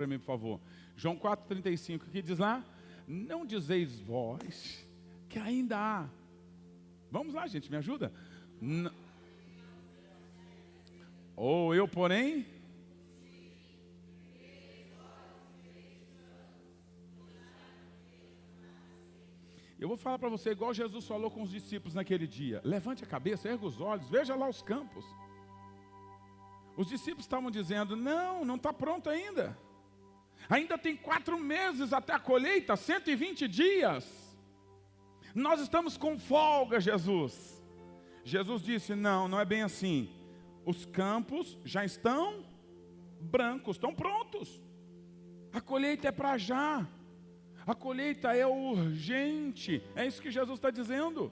para mim, por favor. João 4,35, que diz lá: não dizeis vós que ainda há. Vamos lá, gente, me ajuda. Ou eu, porém, eu vou falar para você igual Jesus falou com os discípulos naquele dia. Levante a cabeça, erga os olhos, veja lá os campos. Os discípulos estavam dizendo: não está pronto ainda. Ainda tem 4 meses até a colheita, 120 dias. Nós estamos com folga, Jesus. Jesus disse: não é bem assim. Os campos já estão brancos, estão prontos. A colheita é para já. A colheita é urgente. É isso que Jesus está dizendo.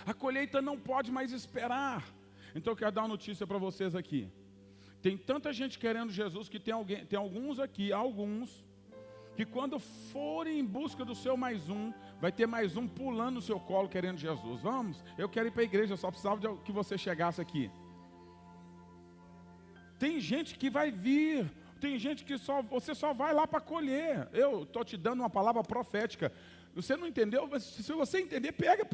A colheita não pode mais esperar. Então eu quero dar uma notícia para vocês aqui. Tem tanta gente querendo Jesus que tem alguns aqui, que quando forem em busca do seu mais um, vai ter mais um pulando no seu colo querendo Jesus. Vamos? Eu quero ir para a igreja, eu só precisava que você chegasse aqui. Tem gente que vai vir, tem gente que você só vai lá para colher. Eu estou te dando uma palavra profética. Você não entendeu? Mas se você entender, pega,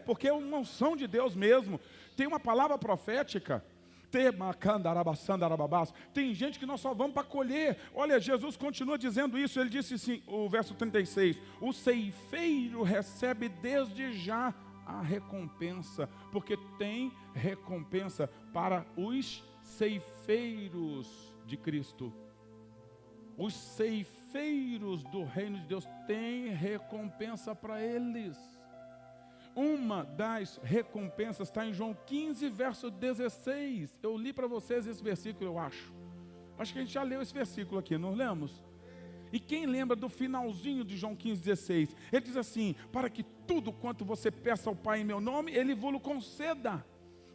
porque é uma unção de Deus mesmo. Tem uma palavra profética. Tem gente que nós só vamos para colher. Olha, Jesus continua dizendo isso. Ele disse assim, o verso 36: o ceifeiro recebe desde já a recompensa, porque tem recompensa para os ceifeiros de Cristo. Os ceifeiros do reino de Deus têm recompensa para eles. Uma das recompensas está em João 15, verso 16. Eu li para vocês esse versículo, eu acho. Acho que a gente já leu esse versículo aqui, não lemos? E quem lembra do finalzinho de João 15, 16? Ele diz assim: para que tudo quanto você peça ao Pai em meu nome, Ele vos conceda.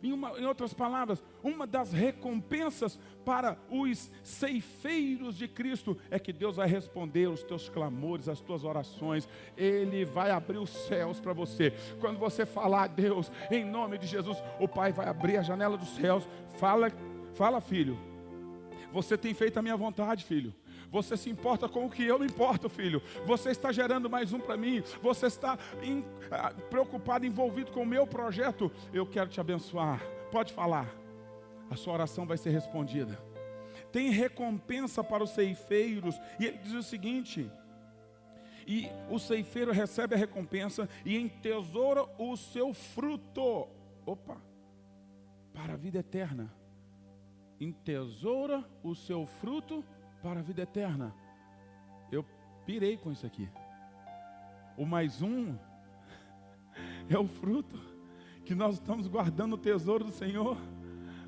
Em outras palavras, uma das recompensas para os ceifeiros de Cristo é que Deus vai responder os teus clamores, as tuas orações. Ele vai abrir os céus para você. Quando você falar: Deus, em nome de Jesus, o Pai vai abrir a janela dos céus. Fala, filho. Você tem feito a minha vontade, filho. Você se importa com o que eu me importo, filho. Você está gerando mais um para mim. Você está preocupado, envolvido com o meu projeto. Eu quero te abençoar. Pode falar. A sua oração vai ser respondida. Tem recompensa para os ceifeiros. E ele diz o seguinte: e o ceifeiro recebe a recompensa e entesoura o seu fruto. Para a vida eterna. Entesoura o seu fruto para a vida eterna. Eu pirei com isso aqui. O mais um é o fruto que nós estamos guardando, o tesouro do Senhor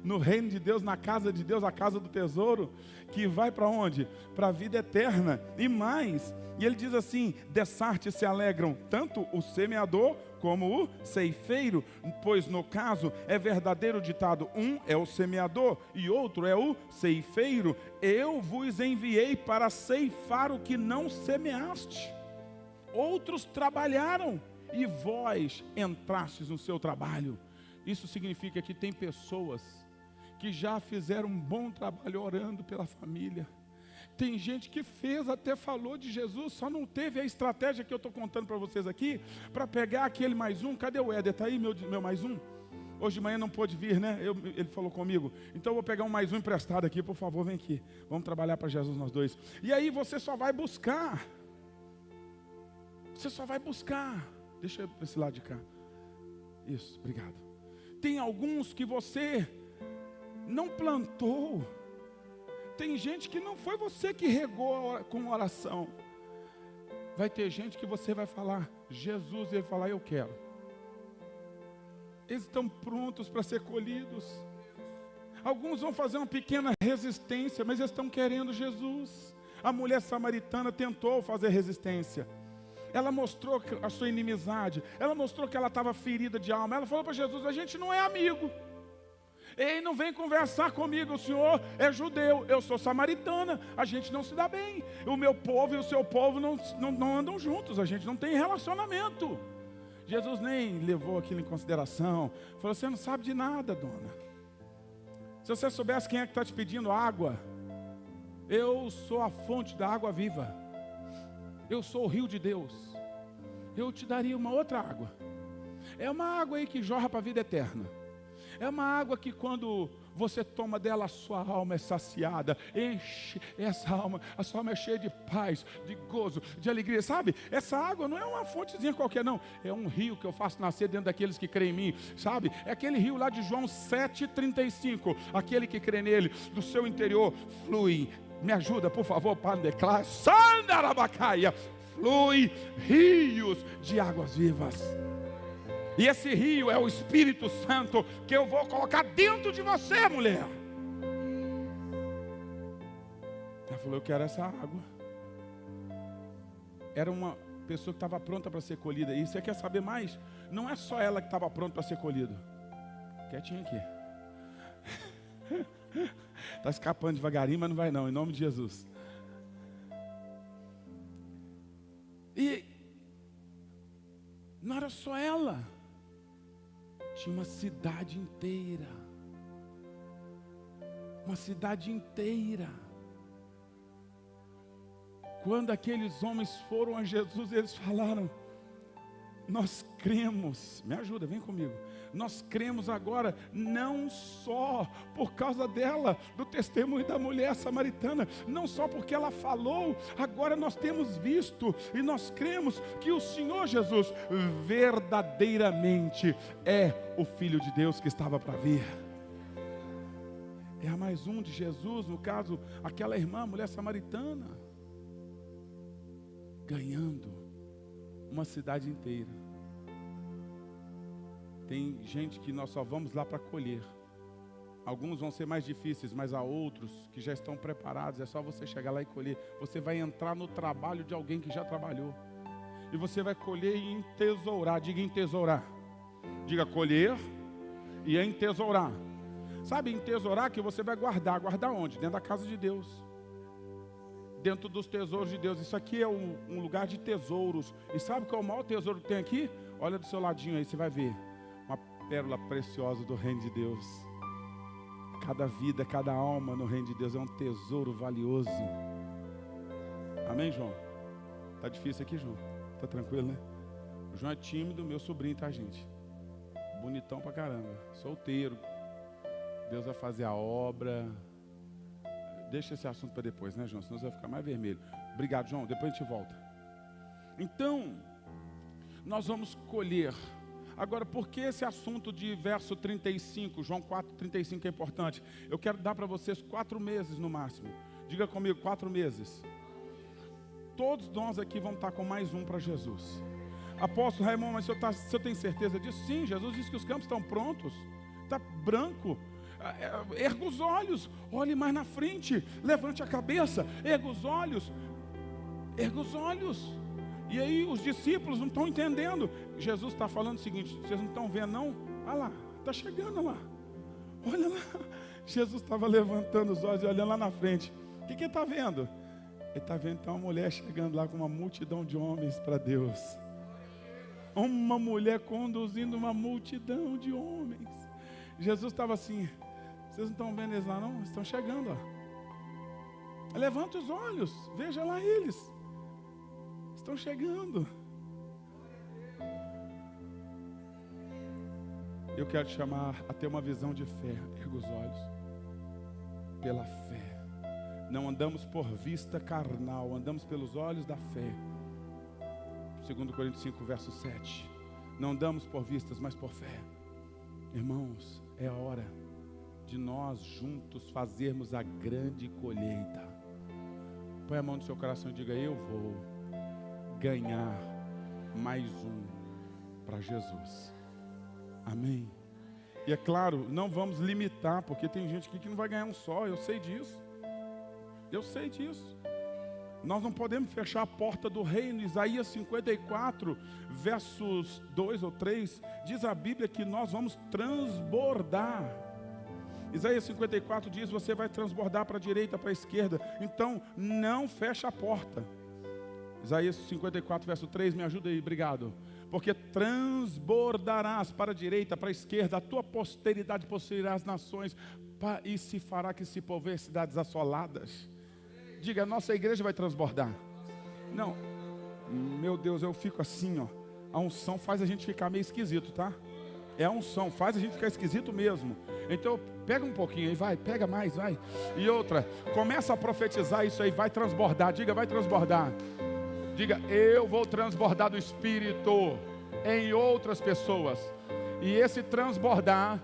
no reino de Deus, na casa de Deus, a casa do tesouro, que vai para onde? Para a vida eterna. E mais, e ele diz assim: dessarte se alegram tanto o semeador como o ceifeiro, pois no caso é verdadeiro ditado: um é o semeador e outro é o ceifeiro. Eu vos enviei para ceifar o que não semeaste. Outros trabalharam e vós entrastes no seu trabalho. Isso significa que tem pessoas que já fizeram um bom trabalho orando pela família. Tem gente que fez, até falou de Jesus, só não teve a estratégia que eu estou contando para vocês aqui, para pegar aquele mais um. Cadê o Éder? Está aí meu mais um? Hoje de manhã não pôde vir, né? Ele falou comigo. Então eu vou pegar um mais um emprestado aqui, por favor, vem aqui. Vamos trabalhar para Jesus nós dois. E aí você só vai buscar. Você só vai buscar. Deixa eu para esse lado de cá. Isso, obrigado. Tem alguns que você não plantou. Tem gente que não foi você que regou com oração. Vai ter gente que você vai falar Jesus, e ele vai falar: eu quero. Eles estão prontos para ser colhidos. Alguns vão fazer uma pequena resistência, mas eles estão querendo Jesus. A mulher samaritana tentou fazer resistência. Ela mostrou a sua inimizade. Ela mostrou que ela estava ferida de alma. Ela falou para Jesus: a gente não é amigo. Ei, não vem conversar comigo, o senhor é judeu, eu sou samaritana, a gente não se dá bem. O meu povo e o seu povo não andam juntos, a gente não tem relacionamento. Jesus nem levou aquilo em consideração. Falou: você não sabe de nada, dona. Se você soubesse quem é que está te pedindo água, Eu sou a fonte da água viva. Eu sou o rio de Deus. Eu te daria uma outra água. É uma água aí que jorra para a vida eterna. É uma água que quando você toma dela, a sua alma é saciada, enche essa alma, a sua alma é cheia de paz, de gozo, de alegria, sabe? Essa água não é uma fontezinha qualquer não, é um rio que eu faço nascer dentro daqueles que creem em mim, sabe? É aquele rio lá de João 7,35, aquele que crê nele, do seu interior flui, me ajuda por favor, para declarar, Sandarabacaia, flui rios de águas vivas. E esse rio é o Espírito Santo que eu vou colocar dentro de você, mulher. Ela falou, eu quero essa água. Era uma pessoa que estava pronta para ser colhida. E você quer saber mais? Não é só ela que estava pronta para ser colhida. Quietinho aqui. Está escapando devagarinho, mas não vai não, em nome de Jesus. E não era só ela. Tinha uma cidade inteira. Uma cidade inteira. Quando aqueles homens foram a Jesus, eles falaram, nós cremos, me ajuda, vem comigo. Nós cremos agora, não só por causa dela, do testemunho da mulher samaritana, não só porque ela falou, agora nós temos visto e nós cremos que o Senhor Jesus verdadeiramente é o Filho de Deus que estava para vir. É a mais um de Jesus, no caso, aquela irmã, mulher samaritana, ganhando uma cidade inteira. Tem gente que nós só vamos lá para colher. Alguns vão ser mais difíceis, mas há outros que já estão preparados. É só você chegar lá e colher. Você vai entrar no trabalho de alguém que já trabalhou. E você vai colher e entesourar. Diga entesourar. Diga colher e entesourar. Sabe entesourar que você vai guardar. Guardar onde? Dentro da casa de Deus. Dentro dos tesouros de Deus. Isso aqui é um lugar de tesouros. E sabe qual é o maior tesouro que tem aqui? Olha do seu ladinho aí, você vai ver. Uma pérola preciosa do reino de Deus. Cada vida, cada alma no reino de Deus é um tesouro valioso. Amém, João? Tá difícil aqui, João? Tá tranquilo, né? O João é tímido, meu sobrinho, tá, gente? Bonitão pra caramba. Solteiro. Deus vai fazer a obra. Deixa esse assunto para depois, né, João? Senão você vai ficar mais vermelho. Obrigado, João. Depois a gente volta. Então, nós vamos colher. Agora, por que esse assunto de verso 35, João 4,35 é importante? Eu quero dar para vocês 4 meses no máximo. Diga comigo, 4 meses. Todos nós aqui vamos estar com mais um para Jesus. Apóstolo Raimundo, mas o senhor tem certeza disso? Sim, Jesus disse que os campos estão prontos. Está branco. Erga os olhos, olhe mais na frente, levante a cabeça, erga os olhos, erga os olhos. E aí os discípulos não estão entendendo. Jesus está falando o seguinte, vocês não estão vendo não? Olha lá, está chegando lá, olha lá. Jesus estava levantando os olhos e olhando lá na frente. O que ele está vendo? Ele está vendo então uma mulher chegando lá com uma multidão de homens para Deus. Uma mulher conduzindo uma multidão de homens. Jesus estava assim, vocês não estão vendo eles lá não? Estão chegando, ó. Levanta os olhos, veja lá eles. Estão chegando. Eu quero te chamar a ter uma visão de fé. Erga os olhos. Pela fé. Não andamos por vista carnal, andamos pelos olhos da fé. 2 Coríntios 5, verso 7. Não andamos por vistas, mas por fé. Irmãos, é a hora de nós juntos fazermos a grande colheita. Põe a mão no seu coração e diga, eu vou ganhar mais um para Jesus. Amém? E é claro, não vamos limitar, porque tem gente aqui que não vai ganhar um só, eu sei disso. Eu sei disso. Nós não podemos fechar a porta do reino. Isaías 54, versos 2 ou 3, diz a Bíblia que nós vamos transbordar. Isaías 54 diz, você vai transbordar para a direita, para a esquerda. Então, não fecha a porta. Isaías 54, verso 3, me ajuda aí, obrigado. Porque transbordarás para a direita, para a esquerda, a tua posteridade possuirá as nações, e se fará que se povoem cidades assoladas. Diga, nossa igreja vai transbordar. Não, meu Deus, eu fico assim, ó. A unção faz a gente ficar meio esquisito, tá? É a unção, faz a gente ficar esquisito mesmo. Então, pega um pouquinho aí, vai, pega mais, vai. E outra, começa a profetizar isso aí, vai transbordar. Diga, vai transbordar. Diga, eu vou transbordar do Espírito em outras pessoas. E esse transbordar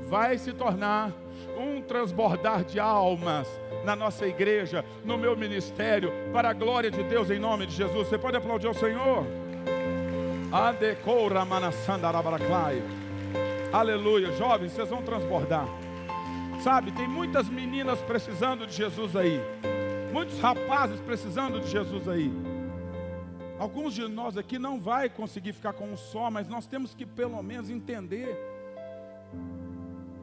vai se tornar um transbordar de almas na nossa igreja, no meu ministério, para a glória de Deus, em nome de Jesus. Você pode aplaudir ao Senhor? Aleluia. Jovens, vocês vão transbordar. Sabe, tem muitas meninas precisando de Jesus aí. Muitos rapazes precisando de Jesus aí. Alguns de nós aqui não vai conseguir ficar com um só, mas nós temos que pelo menos entender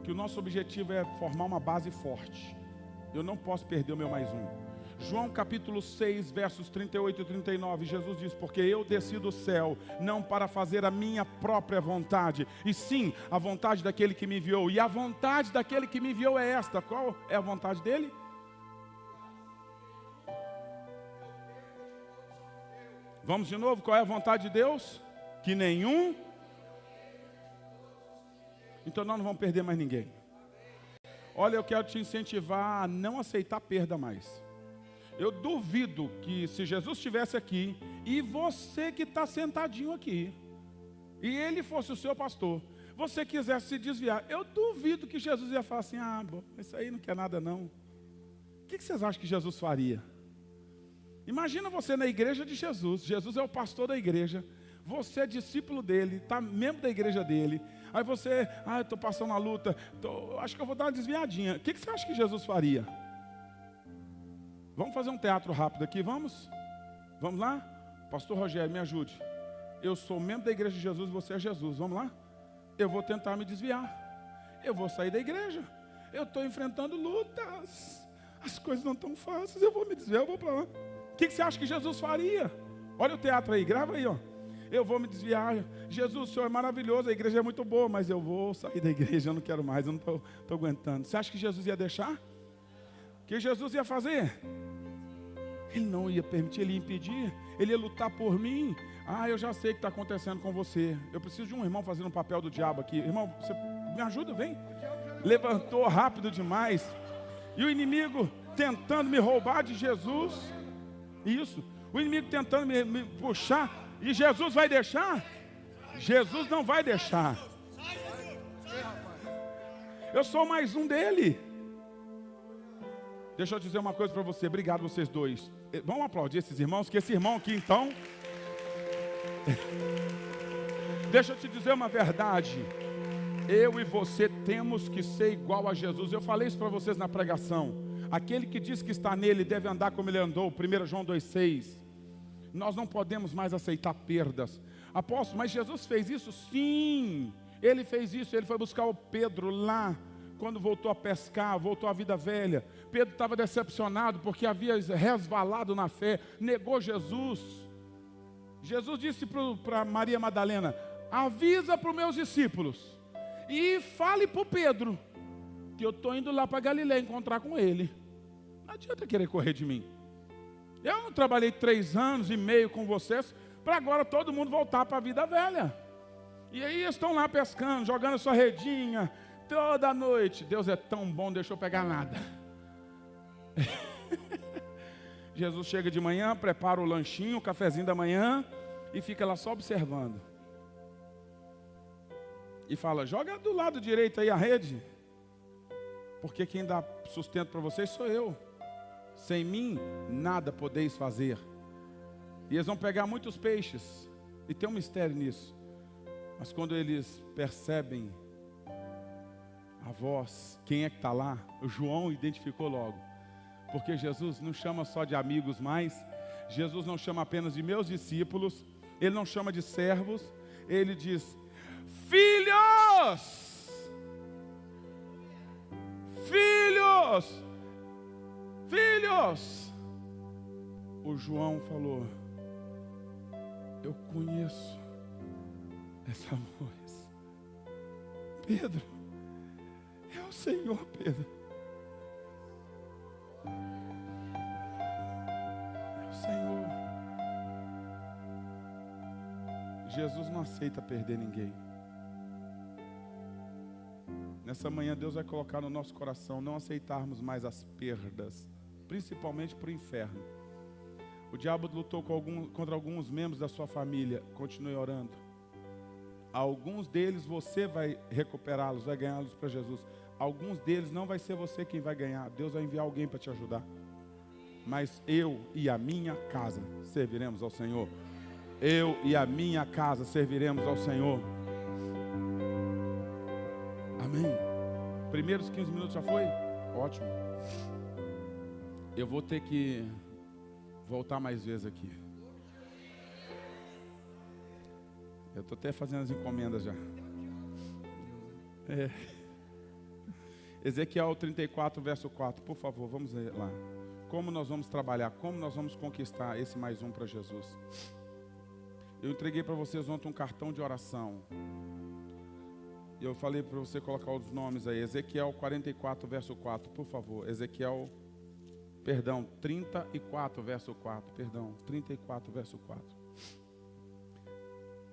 que o nosso objetivo é formar uma base forte. Eu não posso perder o meu mais um. João capítulo 6, versos 38 e 39, Jesus diz, porque eu desci do céu, não para fazer a minha própria vontade, e sim a vontade daquele que me enviou. E a vontade daquele que me enviou é esta. Qual é a vontade dele? Vamos de novo, qual é a vontade de Deus? Que nenhum. Então nós não vamos perder mais ninguém. Olha, eu quero te incentivar a não aceitar perda mais. Eu duvido que se Jesus estivesse aqui, e você que está sentadinho aqui, e ele fosse o seu pastor, você quisesse se desviar, eu duvido que Jesus ia falar assim, bom, isso aí não quer nada não. O que vocês acham que Jesus faria? Imagina você na igreja de Jesus, Jesus é o pastor da igreja, você é discípulo dele, está membro da igreja dele, aí você, eu estou passando a luta, acho que eu vou dar uma desviadinha. O que você acha que Jesus faria? Vamos fazer um teatro rápido aqui, vamos? Vamos lá? Pastor Rogério, me ajude. Eu sou membro da igreja de Jesus, você é Jesus, vamos lá? Eu vou tentar me desviar. Eu vou sair da igreja. Eu estou enfrentando lutas. As coisas não estão fáceis, eu vou me desviar, eu vou para lá. O que você acha que Jesus faria? Olha o teatro aí, grava aí, ó. Eu vou me desviar. Jesus, o Senhor é maravilhoso, a igreja é muito boa, mas eu vou sair da igreja, eu não quero mais, eu não estou aguentando. Você acha que Jesus ia deixar? O que Jesus ia fazer? Ele não ia permitir, ele ia impedir, ele ia lutar por mim. Eu já sei o que está acontecendo com você. Eu preciso de um irmão fazendo o papel do diabo aqui. Irmão, você me ajuda, vem. Levantou rápido demais. E o inimigo tentando me roubar de Jesus. Isso. O inimigo tentando me puxar. E Jesus vai deixar? Jesus não vai deixar. Eu sou mais um dele. Deixa eu dizer uma coisa para você. Obrigado vocês dois. Vamos aplaudir esses irmãos, que esse irmão aqui então... Deixa eu te dizer uma verdade. Eu e você temos que ser igual a Jesus. Eu falei isso para vocês na pregação. Aquele que diz que está nele deve andar como ele andou. 1 João 2,6. Nós não podemos mais aceitar perdas. Apóstolo, mas Jesus fez isso? Sim, ele fez isso. Ele foi buscar o Pedro lá, quando voltou a pescar, voltou à vida velha. Pedro estava decepcionado porque havia resvalado na fé, negou Jesus. Jesus disse para Maria Madalena, avisa para os meus discípulos e fale para o Pedro que eu estou indo lá para Galiléia encontrar com ele. Não adianta querer correr de mim. Eu não trabalhei 3 anos e meio com vocês para agora todo mundo voltar para a vida velha. E aí eles estão lá pescando, jogando sua redinha toda noite. Deus é tão bom, não deixou pegar nada. Jesus chega de manhã, prepara o lanchinho, o cafezinho da manhã e fica lá só observando. E fala, joga do lado direito aí a rede, porque quem dá sustento para vocês sou eu. Sem mim, nada podeis fazer. E eles vão pegar muitos peixes. E tem um mistério nisso. Mas quando eles percebem a voz, quem é que está lá? O João identificou logo. Porque Jesus não chama só de amigos mais. Jesus não chama apenas de meus discípulos. Ele não chama de servos. Ele diz, filhos! Filhos! Filhos! O João falou, eu conheço essa voz. Pedro, é o Senhor, Pedro. Jesus não aceita perder ninguém. Nessa manhã Deus vai colocar no nosso coração não aceitarmos mais as perdas, principalmente para o inferno. O diabo lutou contra alguns membros da sua família. Continue orando. Alguns deles você vai recuperá-los, vai ganhá-los para Jesus. Alguns deles não vai ser você quem vai ganhar. Deus vai enviar alguém para te ajudar. Mas eu e a minha casa serviremos ao Senhor. Eu e a minha casa serviremos ao Senhor. Amém. Primeiros 15 minutos já foi? Ótimo. Eu vou ter que voltar mais vezes aqui. Eu estou até fazendo as encomendas já. Ezequiel 34, verso 4. Por favor, vamos lá. Como nós vamos trabalhar? Como nós vamos conquistar esse mais um para Jesus? Eu entreguei para vocês ontem um cartão de oração. E eu falei para você colocar os nomes aí. Ezequiel 44, verso 4. Por favor. Ezequiel, 34, verso 4. 34, verso 4.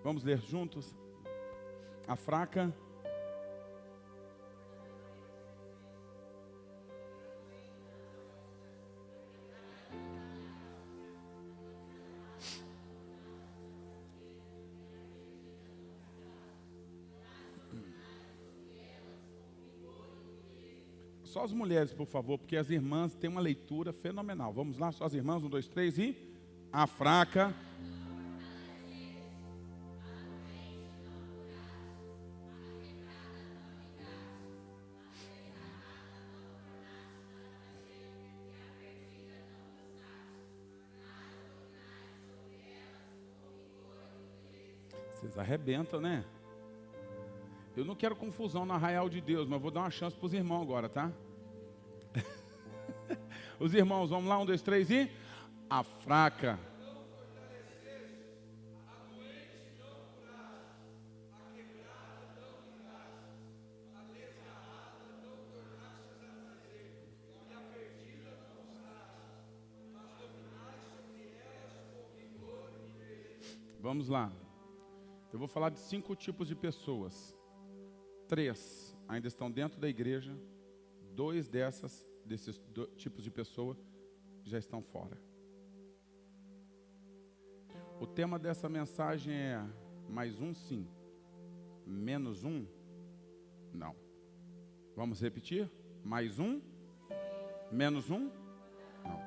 Vamos ler juntos? A fraca. Só as mulheres, por favor, porque as irmãs têm uma leitura fenomenal. Vamos lá, só as irmãs, 1, 2, 3 e... A fraca. Vocês arrebentam, né? Eu não quero confusão no arraial de Deus, mas vou dar uma chance para os irmãos agora, tá? Os irmãos, vamos lá, 1, 2, 3 e... A fraca. Vamos lá. Eu vou falar de 5 tipos de pessoas. 3 ainda estão dentro da igreja. 2 desses tipos de pessoa já estão fora. O tema dessa mensagem é: mais um sim, menos um não. Vamos repetir? Mais um, menos um não.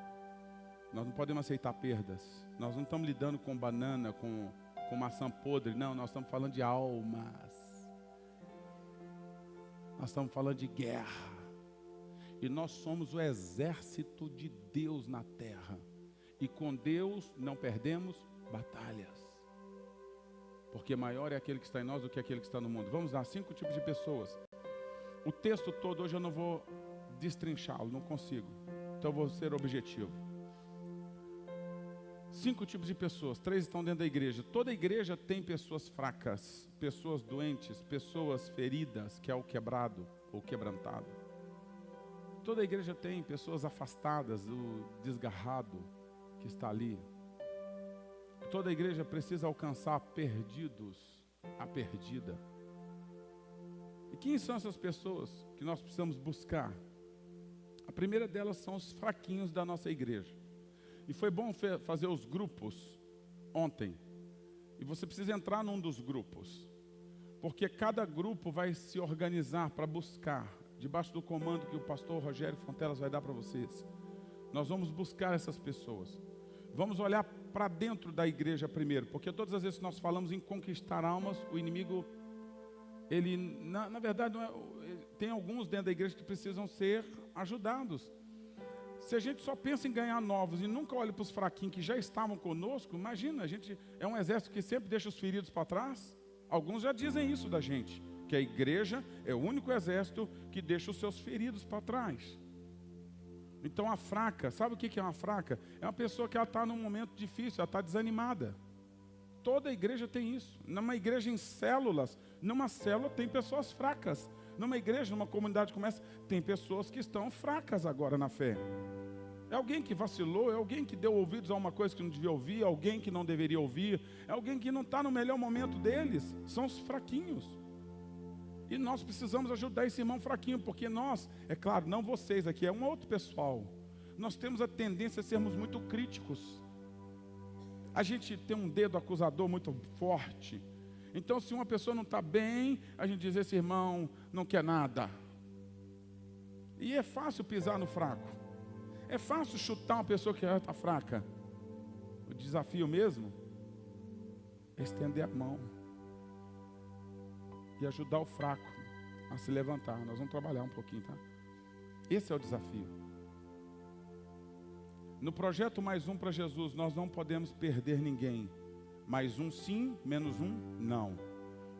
Nós não podemos aceitar perdas. Nós não estamos lidando com banana, com maçã podre. Não, nós estamos falando de almas. Nós estamos falando de guerra. E nós somos o exército de Deus na terra. E com Deus não perdemos batalhas. Porque maior é aquele que está em nós do que aquele que está no mundo. Vamos lá, 5 tipos de pessoas. O texto todo hoje eu não vou destrinchá-lo, não consigo. Então eu vou ser objetivo. 5 tipos de pessoas, 3 estão dentro da igreja. Toda igreja tem pessoas fracas, pessoas doentes, pessoas feridas, que é o quebrado ou quebrantado. Toda igreja tem pessoas afastadas, o desgarrado que está ali. Toda igreja precisa alcançar perdidos, a perdida. E quem são essas pessoas que nós precisamos buscar? A primeira delas são os fraquinhos da nossa igreja. E foi bom fazer os grupos ontem. E você precisa entrar num dos grupos. Porque cada grupo vai se organizar para buscar, debaixo do comando que o pastor Rogério Fontelas vai dar para vocês. Nós vamos buscar essas pessoas. Vamos olhar para dentro da igreja primeiro. Porque todas as vezes que nós falamos em conquistar almas, o inimigo, ele, na verdade, não é, tem alguns dentro da igreja que precisam ser ajudados. Se a gente só pensa em ganhar novos e nunca olha para os fraquinhos que já estavam conosco, imagina, a gente é um exército que sempre deixa os feridos para trás. Alguns já dizem isso da gente, que a igreja é o único exército que deixa os seus feridos para trás. Então a fraca, sabe o que é uma fraca? É uma pessoa que ela está num momento difícil, ela está desanimada. Toda igreja tem isso. Numa igreja em células, numa célula tem pessoas fracas. Numa igreja, numa comunidade como essa, tem pessoas que estão fracas agora na fé. É alguém que vacilou, é alguém que deu ouvidos a uma coisa que não devia ouvir, é alguém que não deveria ouvir, é alguém que não está no melhor momento deles, são os fraquinhos. E nós precisamos ajudar esse irmão fraquinho, porque nós, é claro, não vocês aqui, é um outro pessoal, nós temos a tendência a sermos muito críticos. A gente tem um dedo acusador muito forte. Então, se uma pessoa não está bem, a gente diz, esse irmão não quer nada. E é fácil pisar no fraco. É fácil chutar uma pessoa que já está fraca. O desafio mesmo é estender a mão e ajudar o fraco a se levantar. Nós vamos trabalhar um pouquinho, tá? Esse é o desafio. No projeto Mais Um para Jesus, nós não podemos perder ninguém. Mais um sim, menos um não.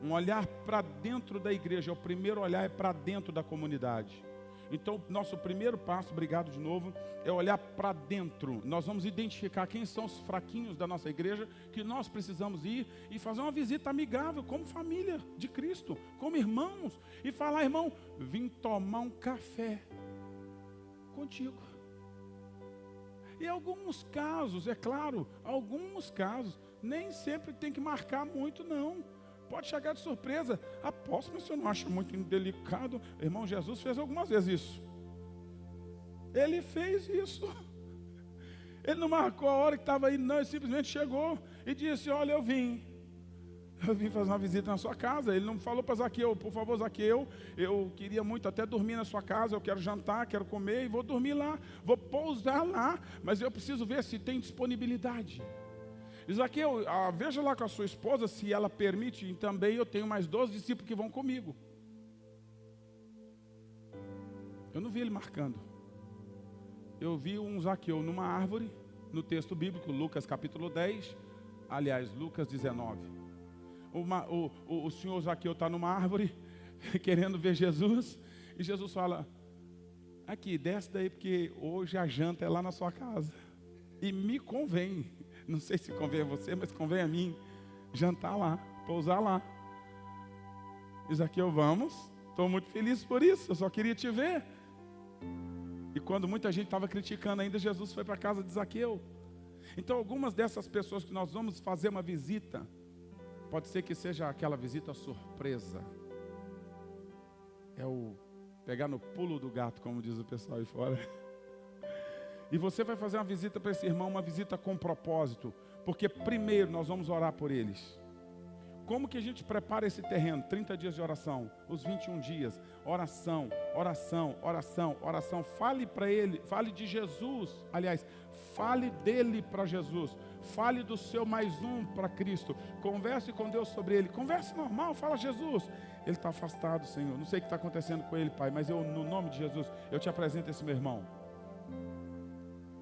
Um olhar para dentro da igreja, o primeiro olhar é para dentro da comunidade. Então, nosso primeiro passo, obrigado de novo, é olhar para dentro. Nós vamos identificar quem são os fraquinhos da nossa igreja, que nós precisamos ir e fazer uma visita amigável, como família de Cristo, como irmãos, e falar, irmão, vim tomar um café contigo. E alguns casos, é claro, alguns casos, nem sempre tem que marcar muito, não. Pode chegar de surpresa. Apóstolo, mas você não acha muito indelicado? Irmão, Jesus fez algumas vezes isso. Ele fez isso. Ele não marcou a hora que estava aí, não. Ele simplesmente chegou e disse, olha, eu vim fazer uma visita na sua casa. Ele não falou para Zaqueu, por favor, Zaqueu, eu queria muito até dormir na sua casa, eu quero jantar, quero comer e vou dormir lá. Vou pousar lá, mas eu preciso ver se tem disponibilidade. Zaqueu, veja lá com a sua esposa, se ela permite, e também eu tenho mais 12 discípulos que vão comigo. Eu não vi ele marcando. Eu vi um Zaqueu numa árvore, no texto bíblico, Lucas capítulo 10, aliás, Lucas 19. O senhor Zaqueu está numa árvore, querendo ver Jesus, e Jesus fala, aqui, desce daí, porque hoje a janta é lá na sua casa. E me convém. Não sei se convém a você, mas convém a mim jantar lá, pousar lá. E Zaqueu, vamos, estou muito feliz por isso, eu só queria te ver. E quando muita gente estava criticando ainda, Jesus foi para a casa de Zaqueu. Então algumas dessas pessoas que nós vamos fazer uma visita, pode ser que seja aquela visita surpresa. É o pegar no pulo do gato, como diz o pessoal aí fora. E você vai fazer uma visita para esse irmão, uma visita com propósito, porque primeiro nós vamos orar por eles. Como que a gente prepara esse terreno? 30 dias de oração, os 21 dias, oração, oração, oração, oração. Fale para ele, fale de Jesus, aliás, fale dele para Jesus, fale do seu mais um para Cristo, converse com Deus sobre ele, converse normal, fala Jesus, ele está afastado, Senhor, não sei o que está acontecendo com ele, Pai, mas eu, no nome de Jesus, eu te apresento esse meu irmão.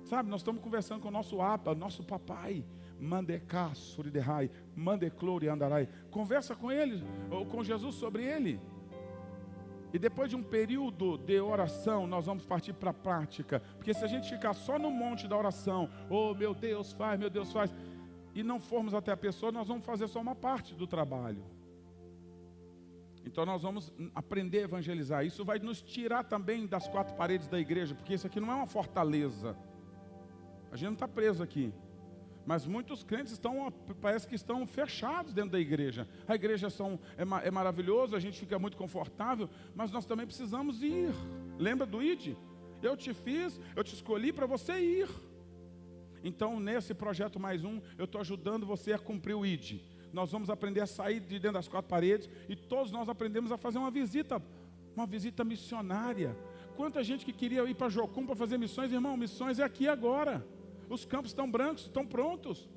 Sabe, nós estamos conversando com o nosso Abba, nosso papai. Mandecá, suriderrai, mandeclore andarai. Conversa com ele, ou com Jesus sobre ele. E depois de um período de oração, nós vamos partir para a prática. Porque se a gente ficar só no monte da oração, oh meu Deus faz, e não formos até a pessoa, nós vamos fazer só uma parte do trabalho. Então nós vamos aprender a evangelizar. Isso vai nos tirar também das quatro paredes da igreja, porque isso aqui não é uma fortaleza. A gente não está preso aqui. Mas muitos crentes parece que estão fechados dentro da igreja. A igreja é maravilhosa, a gente fica muito confortável, mas nós também precisamos ir. Lembra do ID? Eu te fiz, eu te escolhi para você ir. Então, nesse projeto mais um, eu estou ajudando você a cumprir o ID. Nós vamos aprender a sair de dentro das quatro paredes e todos nós aprendemos a fazer uma visita missionária. Quanta gente que queria ir para Jocum para fazer missões, irmão, missões é aqui agora. Os campos estão brancos, estão prontos.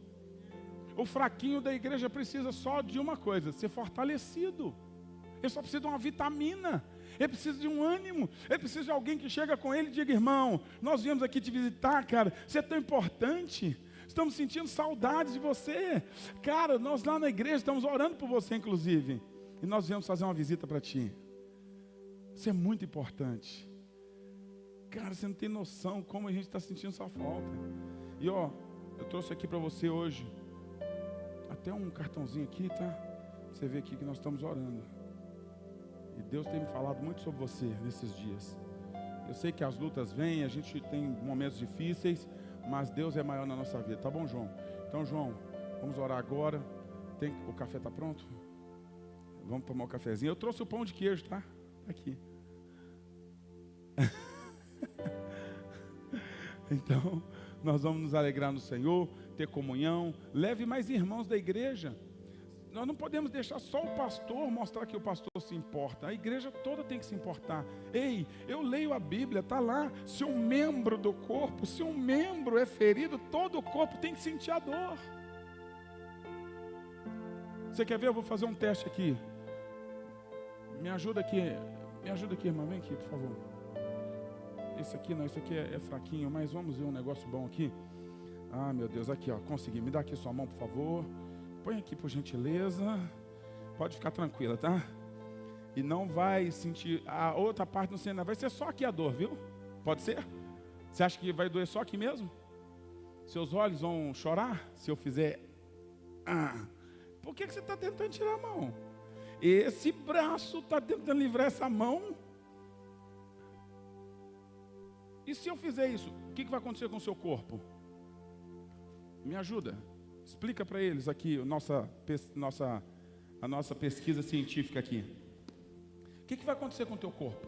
O fraquinho da igreja precisa só de uma coisa, ser fortalecido. Ele só precisa de uma vitamina. Ele precisa de um ânimo. Ele precisa de alguém que chega com ele e diga, irmão, nós viemos aqui te visitar, cara. Você é tão importante. Estamos sentindo saudades de você. Cara, nós lá na igreja estamos orando por você, inclusive. E nós viemos fazer uma visita para ti. Isso é muito importante. Cara, você não tem noção como a gente está sentindo sua falta. E ó, eu trouxe aqui para você hoje, até um cartãozinho aqui, tá? Você vê aqui que nós estamos orando. E Deus tem me falado muito sobre você nesses dias. Eu sei que as lutas vêm, a gente tem momentos difíceis, mas Deus é maior na nossa vida, tá bom, João? Então, João, vamos orar agora. O café está pronto? Vamos tomar um cafezinho. Eu trouxe o pão de queijo, tá? Aqui. Então, nós vamos nos alegrar no Senhor, ter comunhão. Leve mais irmãos da igreja. Nós não podemos deixar só o pastor mostrar que o pastor se importa. A igreja toda tem que se importar. Ei, eu leio a Bíblia, está lá. Se um membro do corpo, se um membro é ferido, todo o corpo tem que sentir a dor. Você quer ver? Eu vou fazer um teste aqui. Me ajuda aqui, irmã. Vem aqui, por favor. Esse aqui não, esse aqui é fraquinho, mas vamos ver um negócio bom aqui. Ah, meu Deus, aqui, ó, consegui. Me dá aqui sua mão, por favor. Põe aqui, por gentileza. Pode ficar tranquila, tá? E não vai sentir, a outra parte não sendo, vai ser só aqui a dor, viu? Pode ser? Você acha que vai doer só aqui mesmo? Seus olhos vão chorar se eu fizer... Por que você está tentando tirar a mão? Esse braço está tentando livrar essa mão. E se eu fizer isso, o que vai acontecer com o seu corpo? Me ajuda. Explica para eles aqui a nossa pesquisa científica aqui. O que vai acontecer com o teu corpo?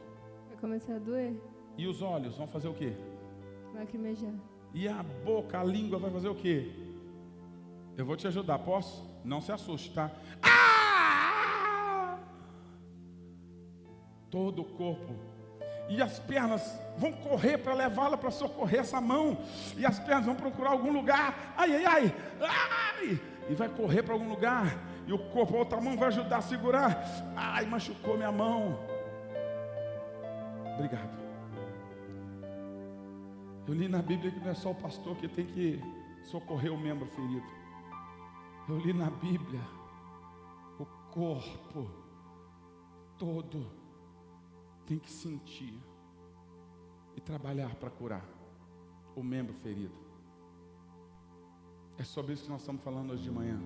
Vai começar a doer. E os olhos vão fazer o quê? Vai lacrimejar. E a boca, a língua vai fazer o quê? Eu vou te ajudar, posso? Não se assuste, tá? Todo o corpo. E as pernas vão correr para levá-la para socorrer essa mão. E as pernas vão procurar algum lugar. Ai. E vai correr para algum lugar. E o corpo, a outra mão vai ajudar a segurar. Ai, machucou minha mão. Obrigado. Eu li na Bíblia que não é só o pastor que tem que socorrer o membro ferido. Eu li na Bíblia, o corpo todo tem que sentir e trabalhar para curar o membro ferido. É sobre isso que nós estamos falando hoje de manhã.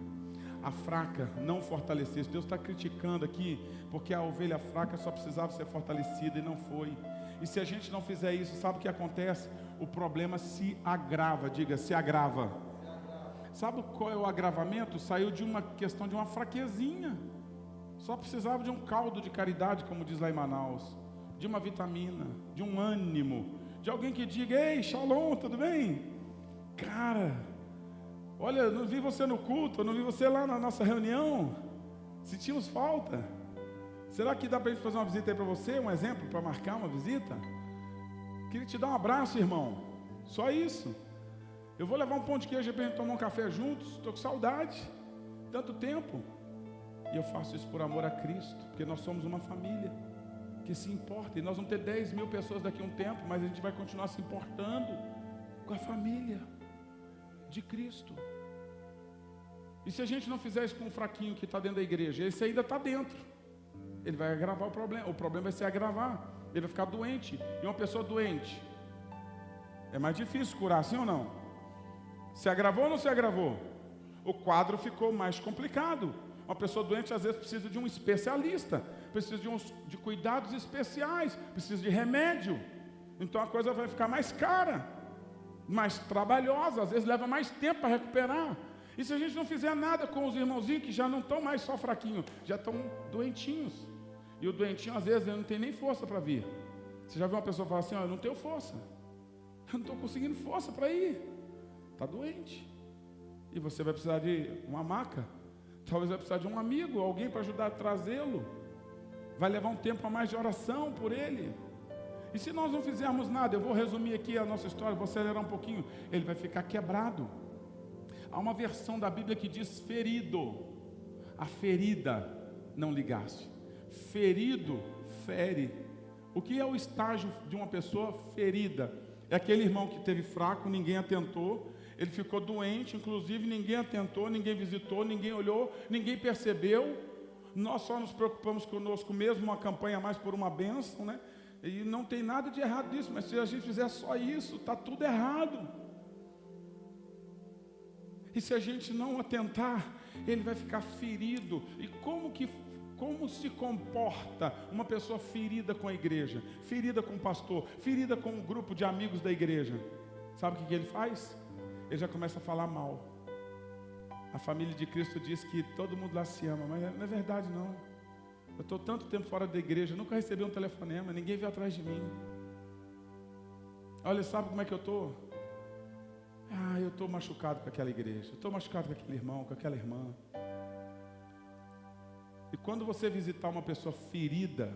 A fraca não fortalecesse. Deus está criticando aqui, porque a ovelha fraca só precisava ser fortalecida e não foi. E se a gente não fizer isso, sabe o que acontece? O problema se agrava. Diga, se agrava. Sabe qual é o agravamento? Saiu de uma questão de uma fraquezinha. Só precisava de um caldo de caridade, como diz lá em Manaus. De uma vitamina, de um ânimo, de alguém que diga, ei, Shalom, tudo bem? Cara, olha, eu não vi você no culto, eu não vi você lá na nossa reunião. Sentimos falta. Será que dá para a gente fazer uma visita aí para você? Um exemplo para marcar uma visita? Queria te dar um abraço, irmão. Só isso. Eu vou levar um pão de queijo para a gente tomar um café juntos. Estou com saudade. Tanto tempo. E eu faço isso por amor a Cristo, porque nós somos uma família que se importa. E nós vamos ter 10 mil pessoas daqui a um tempo, mas a gente vai continuar se importando com a família de Cristo. E se a gente não fizer isso com um fraquinho que está dentro da igreja, esse ainda está dentro, ele vai agravar o problema vai se agravar, ele vai ficar doente. E uma pessoa doente é mais difícil curar, sim ou não? Se agravou ou não se agravou? O quadro ficou mais complicado. Uma pessoa doente às vezes precisa de um especialista, precisa de cuidados especiais, precisa de remédio. Então a coisa vai ficar mais cara, mais trabalhosa, às vezes leva mais tempo para recuperar. E se a gente não fizer nada com os irmãozinhos que já não estão mais só fraquinhos, já estão doentinhos. E o doentinho às vezes ele não tem nem força para vir. Você já viu uma pessoa falar assim, eu não tenho força, eu não estou conseguindo força para ir. Está doente. E você vai precisar de uma maca. Talvez vai precisar de um amigo, alguém para ajudar a trazê-lo. Vai levar um tempo a mais de oração por ele. E se nós não fizermos nada, eu vou resumir aqui a nossa história, vou acelerar um pouquinho, ele vai ficar quebrado. Há uma versão da Bíblia que diz ferido. A ferida não ligaste. Ferido, fere. O que é o estágio de uma pessoa ferida? É aquele irmão que teve fraco, ninguém atentou. Ele ficou doente, inclusive ninguém atentou, ninguém visitou, ninguém olhou, ninguém percebeu. Nós só nos preocupamos conosco mesmo, uma campanha a mais por uma bênção, né? E não tem nada de errado nisso, mas se a gente fizer só isso, está tudo errado. E se a gente não atentar, ele vai ficar ferido. E como Como se comporta uma pessoa ferida com a igreja, ferida com o pastor, ferida com um grupo de amigos da igreja? Sabe o que ele faz? Ele já começa a falar mal. A família de Cristo diz que todo mundo lá se ama, mas não é verdade não. Eu estou tanto tempo fora da igreja, nunca recebi um telefonema, ninguém veio atrás de mim. Olha, sabe como é que eu estou? Eu estou machucado com aquela igreja, eu estou machucado com aquele irmão, com aquela irmã. E quando você visitar uma pessoa ferida,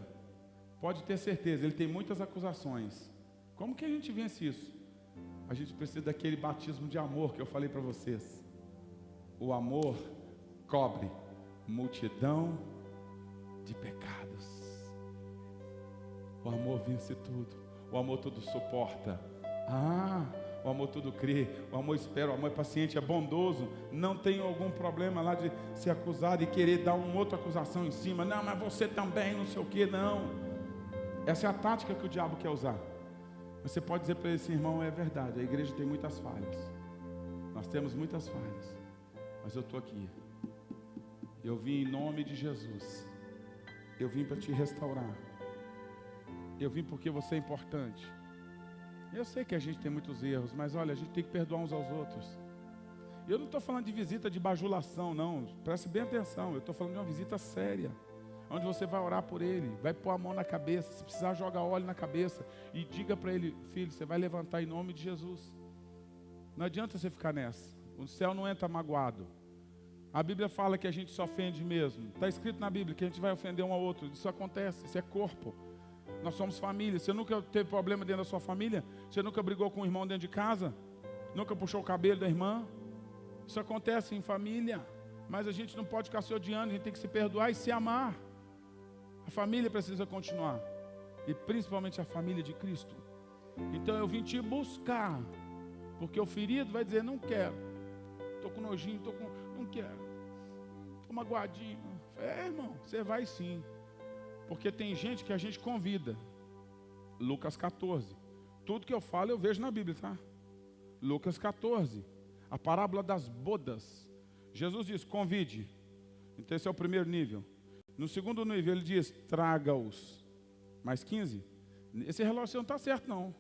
pode ter certeza, ele tem muitas acusações. Como que a gente vence isso? A gente precisa daquele batismo de amor que eu falei para vocês. O amor cobre multidão de pecados. O amor vence tudo. O amor tudo suporta. O amor tudo crê. O amor espera. O amor é paciente, é bondoso. Não tem algum problema lá de ser acusado e querer dar uma outra acusação em cima. Não, mas você também, não sei o que, não. Essa é a tática que o diabo quer usar. Você pode dizer para esse irmão, é verdade, a igreja tem muitas falhas. Nós temos muitas falhas. Mas eu estou aqui. Eu vim em nome de Jesus. Eu vim para te restaurar. Eu vim porque você é importante. Eu sei que a gente tem muitos erros, mas olha, a gente tem que perdoar uns aos outros. Eu não estou falando de visita de bajulação, não. Preste bem atenção. Eu estou falando de uma visita séria, onde você vai orar por ele, vai pôr a mão na cabeça, se precisar jogar óleo na cabeça e diga para ele, filho, você vai levantar em nome de Jesus. Não adianta você ficar nessa. O céu não entra magoado. A Bíblia fala que a gente se ofende mesmo. Está escrito na Bíblia que a gente vai ofender um ao outro. Isso acontece, isso é corpo. Nós somos família. Você nunca teve problema dentro da sua família? Você nunca brigou com o irmão dentro de casa? Nunca puxou o cabelo da irmã? Isso acontece em família. Mas a gente não pode ficar se odiando, a gente tem que se perdoar e se amar. A família precisa continuar. E principalmente a família de Cristo. Então eu vim te buscar. Porque o ferido vai dizer, não quero. Estou com nojinho, não quero. Estou magoadinho. Irmão, você vai sim. Porque tem gente que a gente convida. Lucas 14. Tudo que eu falo eu vejo na Bíblia, tá? Lucas 14. A parábola das bodas. Jesus diz, convide. Então esse é o primeiro nível. No segundo nível ele diz, traga-os. Mais 15. Esse relógio seu não está certo não.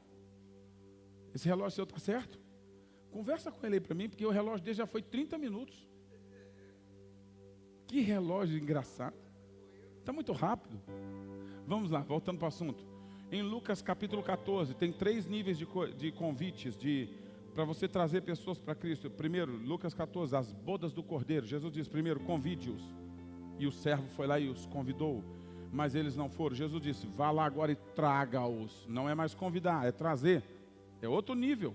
Esse relógio seu está certo? Conversa com ele aí para mim, porque o relógio dele já foi 30 minutos. Que relógio engraçado. Está muito rápido. Vamos lá, voltando para o assunto. Em Lucas capítulo 14, tem 3 níveis de convites, para você trazer pessoas para Cristo. Primeiro, Lucas 14, as bodas do Cordeiro. Jesus diz, primeiro, convide-os. E o servo foi lá e os convidou, mas eles não foram. Jesus disse, vá lá agora e traga-os. Não é mais convidar, é trazer. É outro nível.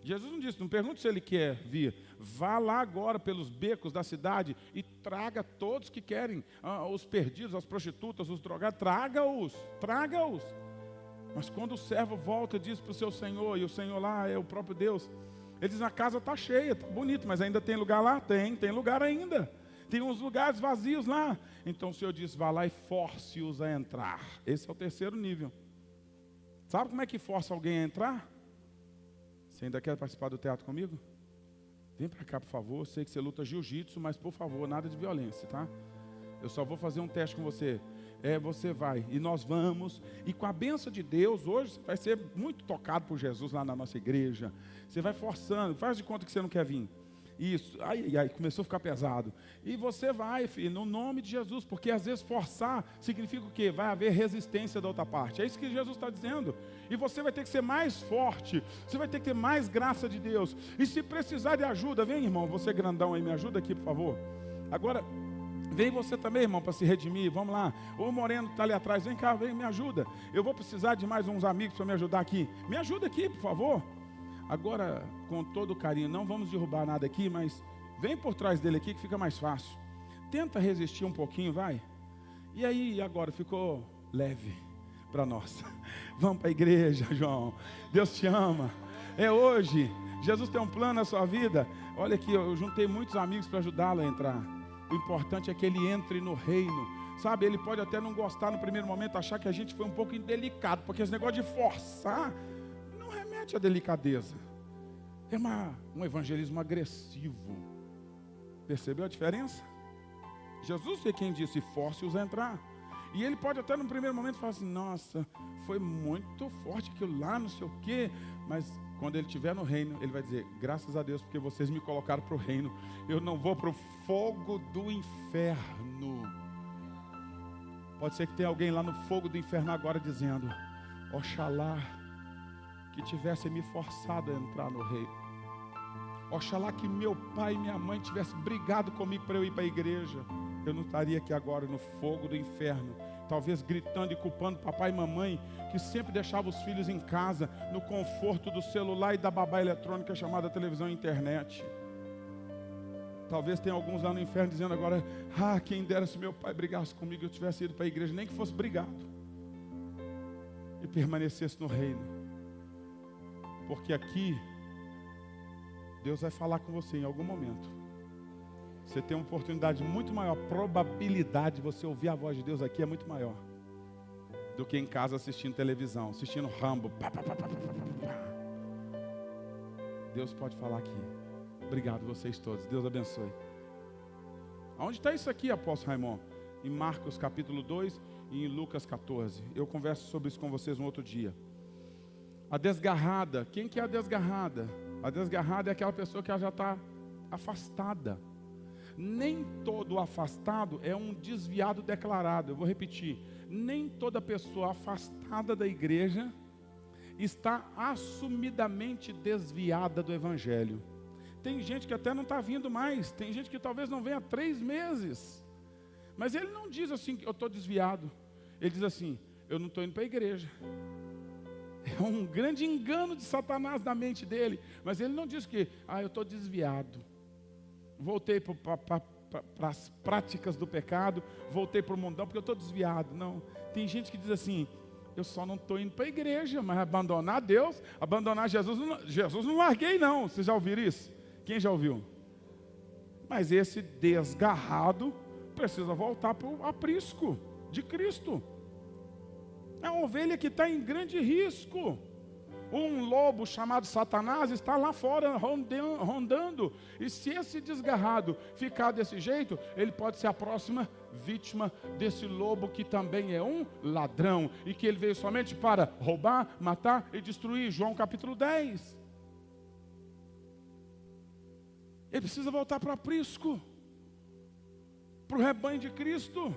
Jesus não disse, não pergunte se ele quer vir. Vá lá agora pelos becos da cidade e traga todos que querem, os perdidos, as prostitutas, os drogados, traga-os. Mas quando o servo volta e diz para o seu senhor, e o senhor lá é o próprio Deus, ele diz, a casa está cheia, está bonito, mas ainda tem lugar lá? Tem lugar ainda. Tem uns lugares vazios lá. Então o Senhor diz, vá lá e force-os a entrar. Esse é o terceiro nível. Sabe como é que força alguém a entrar? Você ainda quer participar do teatro comigo? Vem para cá, por favor. Sei que você luta jiu-jitsu, mas por favor, nada de violência, tá? Eu só vou fazer um teste com você. Você vai, e nós vamos, e com a bênção de Deus, hoje você vai ser muito tocado por Jesus lá na nossa igreja. Você vai forçando, faz de conta que você não quer vir. Isso, ai, começou a ficar pesado. E você vai, filho, no nome de Jesus, porque às vezes forçar significa o quê? Vai haver resistência da outra parte. É isso que Jesus está dizendo. E você vai ter que ser mais forte, você vai ter que ter mais graça de Deus. E se precisar de ajuda, vem, irmão, você grandão aí, me ajuda aqui, por favor. Agora, vem você também, irmão, para se redimir, vamos lá. O Moreno está ali atrás, vem cá, vem, me ajuda. Eu vou precisar de mais uns amigos para me ajudar aqui. Me ajuda aqui, por favor. Agora, com todo carinho, não vamos derrubar nada aqui, mas vem por trás dele aqui que fica mais fácil. Tenta resistir um pouquinho, vai. E aí, agora, ficou leve para nós. Vamos para a igreja, João. Deus te ama. É hoje. Jesus tem um plano na sua vida. Olha aqui, eu juntei muitos amigos para ajudá-lo a entrar. O importante é que ele entre no reino. Sabe, ele pode até não gostar no primeiro momento, achar que a gente foi um pouco indelicado, porque esse negócio de forçar não remete à delicadeza. É um evangelismo agressivo. Percebeu a diferença? Jesus é quem disse, force-os a entrar. E ele pode até no primeiro momento falar assim, nossa, foi muito forte aquilo lá, não sei o quê. Mas quando ele estiver no reino, ele vai dizer, graças a Deus, porque vocês me colocaram para o reino. Eu não vou para o fogo do inferno. Pode ser que tenha alguém lá no fogo do inferno agora dizendo, oxalá que tivesse me forçado a entrar no reino. Oxalá que meu pai e minha mãe tivessem brigado comigo para eu ir para a igreja. Eu não estaria aqui agora no fogo do inferno, talvez gritando e culpando papai e mamãe, que sempre deixavam os filhos em casa, no conforto do celular e da babá eletrônica chamada televisão e internet. Talvez tenha alguns lá no inferno dizendo agora, quem dera se meu pai brigasse comigo, eu tivesse ido para a igreja, nem que fosse brigado, e permanecesse no reino. Porque aqui, Deus vai falar com você em algum momento. Você tem uma oportunidade muito maior, a probabilidade de você ouvir a voz de Deus aqui é muito maior do que em casa assistindo televisão, assistindo Rambo. Deus pode falar aqui. Obrigado vocês todos, Deus abençoe. Aonde está isso aqui, apóstolo Raimundo? Em Marcos capítulo 2 e em Lucas 14. Eu converso sobre isso com vocês um outro dia. A desgarrada, quem que é a desgarrada? A desgarrada é aquela pessoa que ela já está afastada. Nem todo afastado é um desviado declarado. Eu vou repetir. Nem toda pessoa afastada da igreja está assumidamente desviada do evangelho. Tem gente que até não está vindo mais. Tem gente que talvez não venha há 3 meses. Mas ele não diz assim, eu estou desviado. Ele diz assim, eu não estou indo para a igreja. É um grande engano de Satanás na mente dele. Mas ele não diz que, eu estou desviado. Voltei para as práticas do pecado, voltei para o mundão porque eu estou desviado. Não, tem gente que diz assim, eu só não estou indo para a igreja, mas abandonar Deus, abandonar Jesus não larguei não. Vocês já ouviram isso? Quem já ouviu? Mas esse desgarrado precisa voltar para o aprisco de Cristo. É uma ovelha que está em grande risco. Um lobo chamado Satanás está lá fora rondando. E se esse desgarrado ficar desse jeito, ele pode ser a próxima vítima desse lobo que também é um ladrão. E que ele veio somente para roubar, matar e destruir. João capítulo 10. Ele precisa voltar para o aprisco, para o rebanho de Cristo.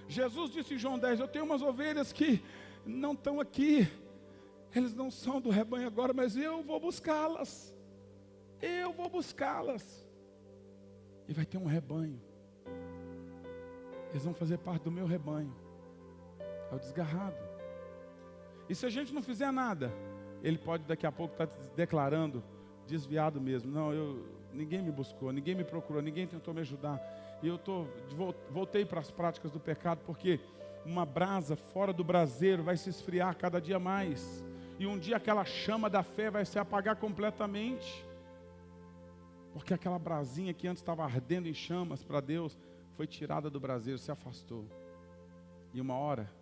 Jesus disse em João 10, eu tenho umas ovelhas que não estão aqui. Eles não são do rebanho agora, mas eu vou buscá-las. Eu vou buscá-las. E vai ter um rebanho. Eles vão fazer parte do meu rebanho. É o desgarrado. E se a gente não fizer nada, ele pode daqui a pouco estar declarando desviado mesmo. Não, ninguém me buscou, ninguém me procurou, ninguém tentou me ajudar. E eu voltei para as práticas do pecado, porque uma brasa fora do braseiro vai se esfriar cada dia mais. E um dia aquela chama da fé vai se apagar completamente. Porque aquela brasinha que antes estava ardendo em chamas para Deus, foi tirada do braseiro, se afastou. E uma hora,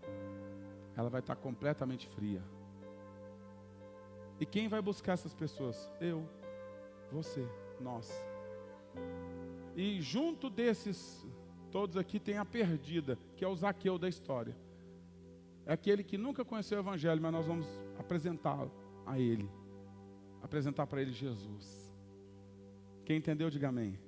ela vai estar completamente fria. E quem vai buscar essas pessoas? Eu, você, nós. E junto desses, todos aqui, tem a perdida, que é o Zaqueu da história. É aquele que nunca conheceu o evangelho, mas nós vamos apresentá-lo a ele. Apresentar para ele Jesus. Quem entendeu, diga amém.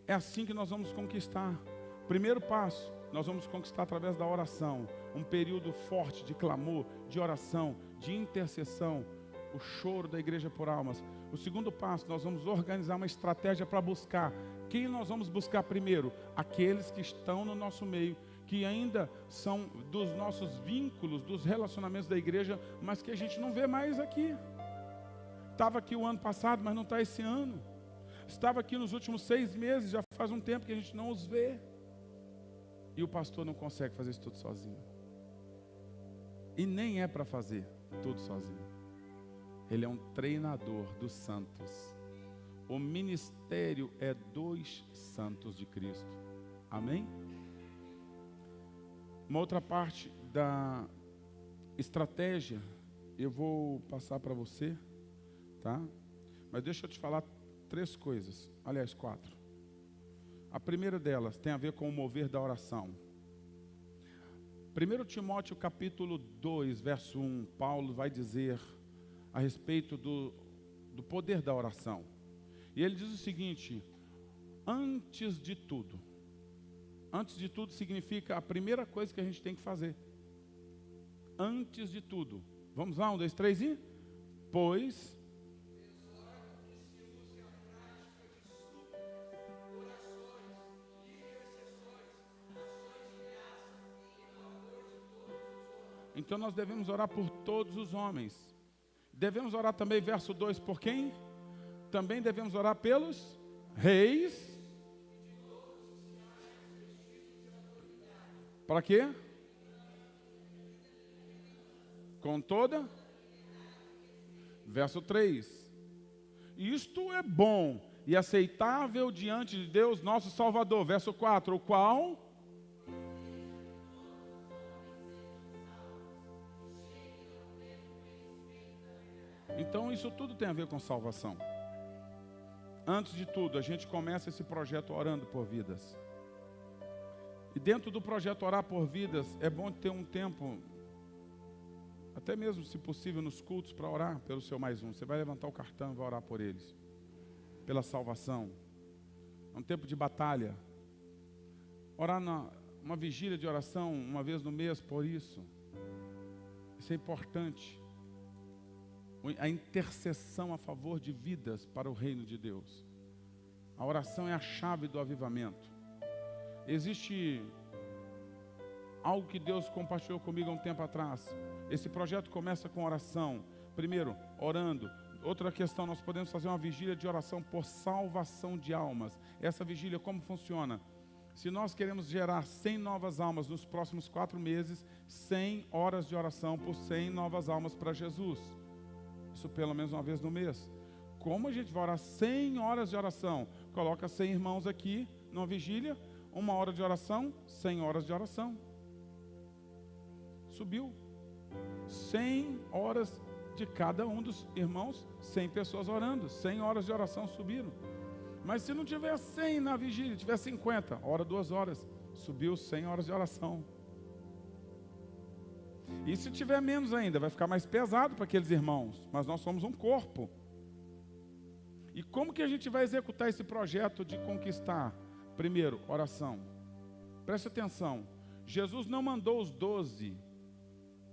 É assim que nós vamos conquistar. Primeiro passo, nós vamos conquistar através da oração. Um período forte de clamor, de oração, de intercessão. O choro da igreja por almas. O segundo passo, nós vamos organizar uma estratégia para buscar. Quem nós vamos buscar primeiro? Aqueles que estão no nosso meio, que ainda são dos nossos vínculos, dos relacionamentos da igreja, mas que a gente não vê mais aqui. Estava aqui o ano passado, mas não está esse ano. Estava aqui nos últimos 6 meses, já faz um tempo que a gente não os vê. E o pastor não consegue fazer isso tudo sozinho. E nem é para fazer tudo sozinho. Ele é um treinador dos santos. O ministério é dos santos de Cristo. Amém? Uma outra parte da estratégia, eu vou passar para você, tá? Mas deixa eu te falar 3 coisas, aliás 4. A primeira delas tem a ver com o mover da oração. 1 Timóteo capítulo 2, verso 1, Paulo vai dizer a respeito do poder da oração. E ele diz o seguinte: antes de tudo significa a primeira coisa que a gente tem que fazer. Antes de tudo. Vamos lá, 1, 2, 3 e... Pois... Então nós devemos orar por todos os homens. Devemos orar também, verso 2, por quem? Também devemos orar pelos reis. Para quê? Com toda. Verso 3. Isto é bom e aceitável diante de Deus nosso Salvador. Verso 4. O qual... Então isso tudo tem a ver com salvação. Antes de tudo, a gente começa esse projeto orando por vidas. E dentro do projeto Orar por Vidas, é bom ter um tempo, até mesmo se possível nos cultos, para orar pelo seu mais um. Você vai levantar o cartão e vai orar por eles. Pela salvação. É um tempo de batalha. Orar numa vigília de oração, uma vez no mês, por isso. Isso é importante. A intercessão a favor de vidas para o reino de Deus. A oração é a chave do avivamento. Existe algo que Deus compartilhou comigo há um tempo atrás. Esse projeto começa com oração. Primeiro, orando. Outra questão, nós podemos fazer uma vigília de oração por salvação de almas. Essa vigília como funciona? Se nós queremos gerar 100 novas almas nos próximos 4 meses, 100 horas de oração por 100 novas almas para Jesus. Isso pelo menos uma vez no mês. Como a gente vai orar 100 horas de oração? Coloca 100 irmãos aqui numa vigília, 1 hora de oração, 100 horas de oração. Subiu. 100 horas de cada um dos irmãos, 100 pessoas orando. 100 horas de oração subiram. Mas se não tiver 100 na vigília, tiver 50, ora 2 horas, subiu 100 horas de oração. E se tiver menos ainda, vai ficar mais pesado para aqueles irmãos. Mas nós somos um corpo. E como que a gente vai executar esse projeto de conquistar? Primeiro, oração. Preste atenção. Jesus não mandou os 12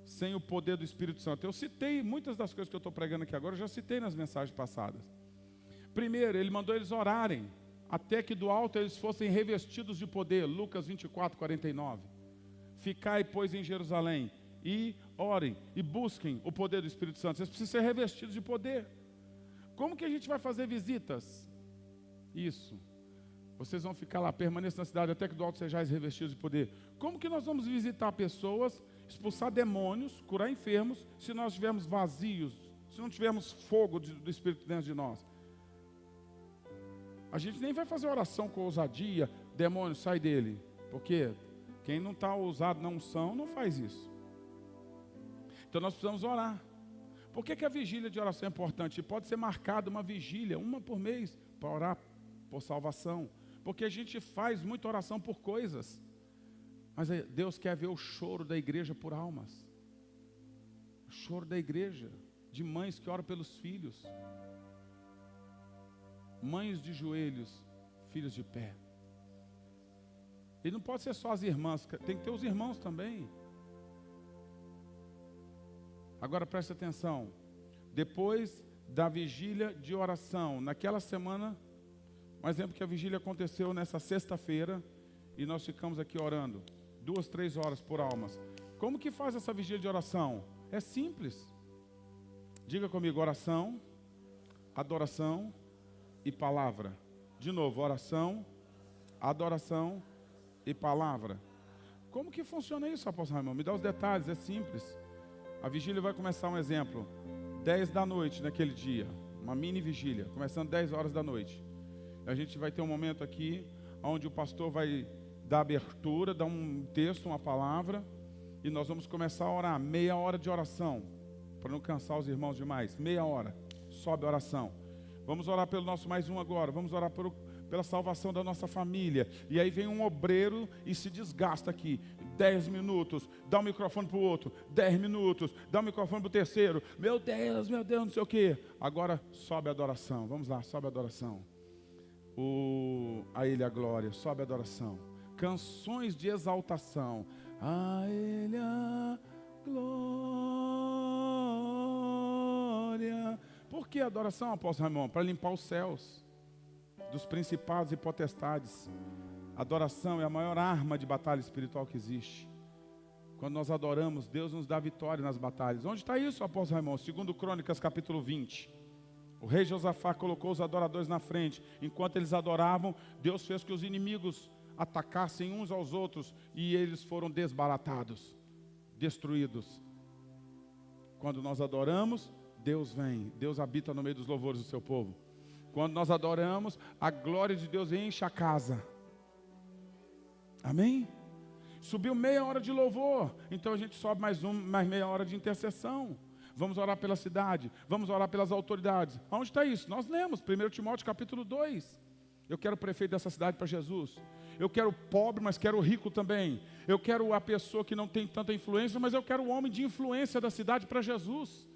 sem o poder do Espírito Santo. Eu citei muitas das coisas que eu estou pregando aqui agora, eu já citei nas mensagens passadas. Primeiro, ele mandou eles orarem, até que do alto eles fossem revestidos de poder. Lucas 24, 49. Ficai, pois, em Jerusalém, e orem, e busquem o poder do Espírito Santo. Vocês precisam ser revestidos de poder. Como que a gente vai fazer visitas? Isso. Vocês vão ficar lá, permaneçam na cidade, até que do alto sejais revestidos de poder. Como que nós vamos visitar pessoas, expulsar demônios, curar enfermos, se nós estivermos vazios, se não tivermos fogo do Espírito dentro de nós? A gente nem vai fazer oração com ousadia, demônio, sai dele. Porque quem não está ousado na unção, não faz isso. Então nós precisamos orar. Por que a vigília de oração é importante? Pode ser marcada uma vigília, uma por mês, para orar por salvação. Porque a gente faz muita oração por coisas. Mas Deus quer ver o choro da igreja por almas. O choro da igreja, de mães que oram pelos filhos. Mães de joelhos, filhos de pé. E não pode ser só as irmãs, tem que ter os irmãos também. Agora preste atenção. Depois da vigília de oração, naquela semana, um exemplo que a vigília aconteceu nessa sexta-feira, e nós ficamos aqui orando 2, 3 horas por almas. Como que faz essa vigília de oração? É simples. Diga comigo: oração, adoração e palavra. De novo, oração, adoração e palavra. Como que funciona isso, apóstolo Raimundo? Me dá os detalhes, é simples. A vigília vai começar, um exemplo, 10 da noite naquele dia, uma mini vigília, começando 10 horas da noite. A gente vai ter um momento aqui, onde o pastor vai dar abertura, dar um texto, uma palavra, e nós vamos começar a orar, meia hora de oração, para não cansar os irmãos demais, meia hora, sobe a oração. Vamos orar pelo nosso mais um agora. Vamos orar pela salvação da nossa família. E aí vem um obreiro e se desgasta aqui. 10 minutos, dá o microfone para o outro. 10 minutos, dá o microfone para o terceiro. Meu Deus, não sei o quê. Agora sobe a adoração. Vamos lá, sobe a adoração. A Ele a glória, sobe a adoração. Canções de exaltação. A Ele a glória. Por que adoração, apóstolo Raimundo? Para limpar os céus dos principados e potestades. Adoração é a maior arma de batalha espiritual que existe. Quando nós adoramos, Deus nos dá vitória nas batalhas. Onde está isso, apóstolo Raimundo? 2 Crônicas, capítulo 20. O rei Josafá colocou os adoradores na frente. Enquanto eles adoravam, Deus fez que os inimigos atacassem uns aos outros e eles foram desbaratados, destruídos. Quando nós adoramos, Deus vem, Deus habita no meio dos louvores do seu povo. Quando nós adoramos, a glória de Deus enche a casa. Amém? Subiu meia hora de louvor, então a gente sobe mais meia hora de intercessão. Vamos orar pela cidade, vamos orar pelas autoridades. Onde está isso? Nós lemos 1 Timóteo capítulo 2. Eu quero o prefeito dessa cidade para Jesus. Eu quero o pobre, mas quero o rico também. Eu quero a pessoa que não tem tanta influência, mas eu quero o homem de influência da cidade para Jesus.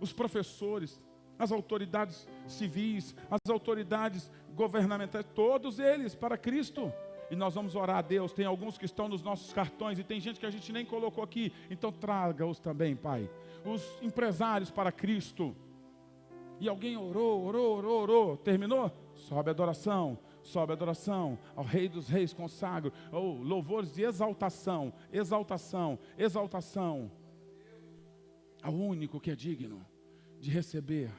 Os professores, as autoridades civis, as autoridades governamentais, todos eles para Cristo. E nós vamos orar a Deus. Tem alguns que estão nos nossos cartões e tem gente que a gente nem colocou aqui. Então traga-os também, Pai. Os empresários para Cristo. E alguém orou. Terminou? Sobe a adoração. Sobe a adoração. Ao Rei dos Reis consagro. Louvores de exaltação. Exaltação. Ao único que é digno de receber.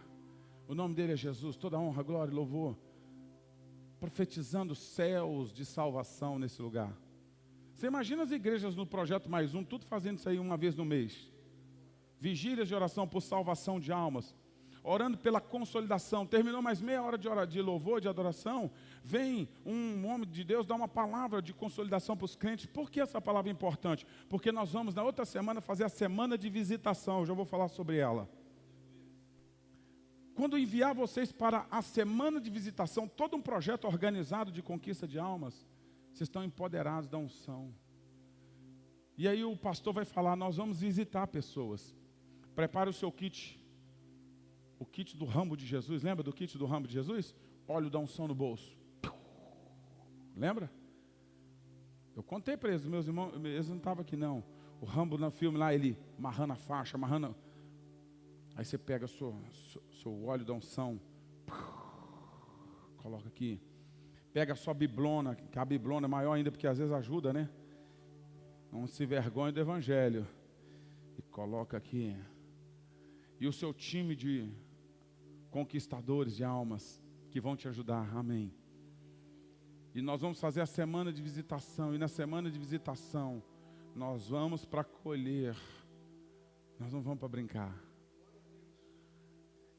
O nome dele é Jesus. Toda honra, glória e louvor. Profetizando céus de salvação nesse lugar. Você imagina as igrejas no Projeto Mais Um, tudo fazendo isso aí uma vez no mês. Vigílias de oração por salvação de almas. Orando pela consolidação. Terminou mais meia hora de louvor, de adoração. Vem um homem de Deus dar uma palavra de consolidação para os crentes. Por que essa palavra é importante? Porque nós vamos na outra semana fazer a semana de visitação. Eu já vou falar sobre ela. Quando enviar vocês para a semana de visitação, todo um projeto organizado de conquista de almas, vocês estão empoderados da unção. E aí o pastor vai falar, nós vamos visitar pessoas. Prepare o seu kit. O kit do Rambo de Jesus, lembra do kit do Rambo de Jesus? Óleo da unção no bolso. Lembra? Eu contei para eles, meus irmãos, eles não estavam aqui não. O Rambo no filme lá, ele amarrando a faixa, amarrando. Aí você pega seu óleo da unção, coloca aqui. Pega a sua biblona, que a biblona é maior ainda, porque às vezes ajuda, né? Não se vergonhe do evangelho. E coloca aqui. E o seu time de conquistadores de almas que vão te ajudar, amém. E nós vamos fazer a semana de visitação. E na semana de visitação, nós vamos para colher. Nós não vamos para brincar.